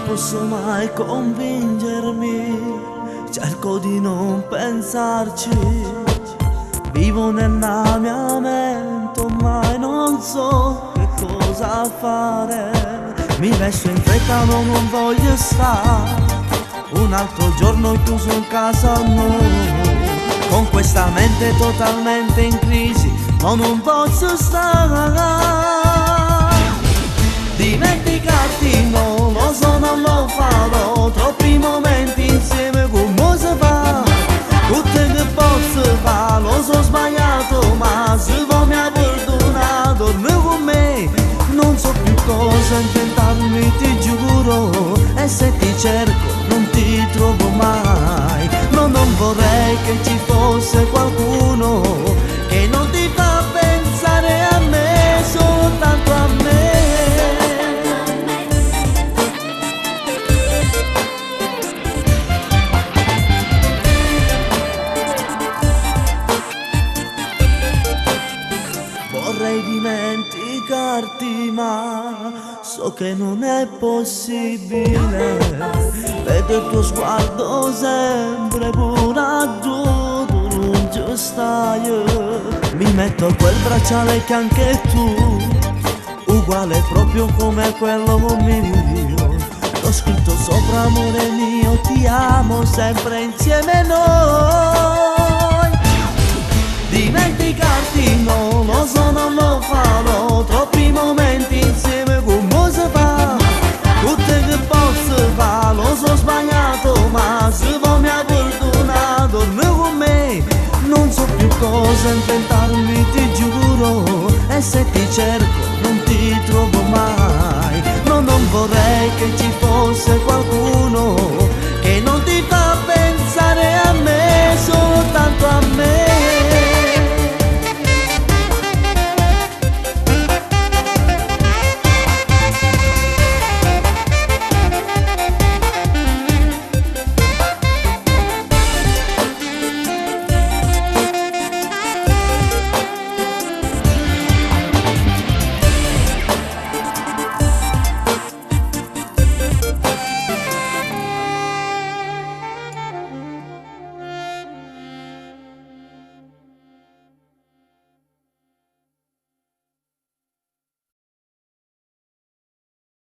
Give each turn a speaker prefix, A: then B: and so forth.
A: posso mai convincermi, cerco di non pensarci, vivo nella mia mente, ormai non so che cosa fare. Mi vesto in fretta, ma non voglio stare un altro giorno chiuso in casa noi, con questa mente totalmente in crisi, ma non posso stare. Dimenticarti non lo so, non lo farò, troppi momenti insieme come si fa, tutte che posso fare, lo so sbagliato, ma se vuoi mi ha perdonato, dormi con me, non so più cosa inventarmi, ti giuro, e se ti cerco non ti trovo mai. No, non vorrei che ci fosse qualcuno che non ti fa pensare a me, soltanto a me. Vorrei dimenticarti, ma so che non è possibile. Vedo il tuo sguardo sempre puraggio, tu non ci stai. Mi metto quel bracciale che anche tu, uguale proprio come quello mio. L'ho scritto sopra, amore mio, ti amo sempre insieme noi. Dimenticarti non lo so, non lo farò, troppi momenti insieme come si fa, tutte che posso fare, lo so sbagliato, ma se vuoi mi ha perdonato, dormi con me, non so più cosa inventarmi, ti giuro, e se ti cerco non ti trovo mai. No, non vorrei che ci fosse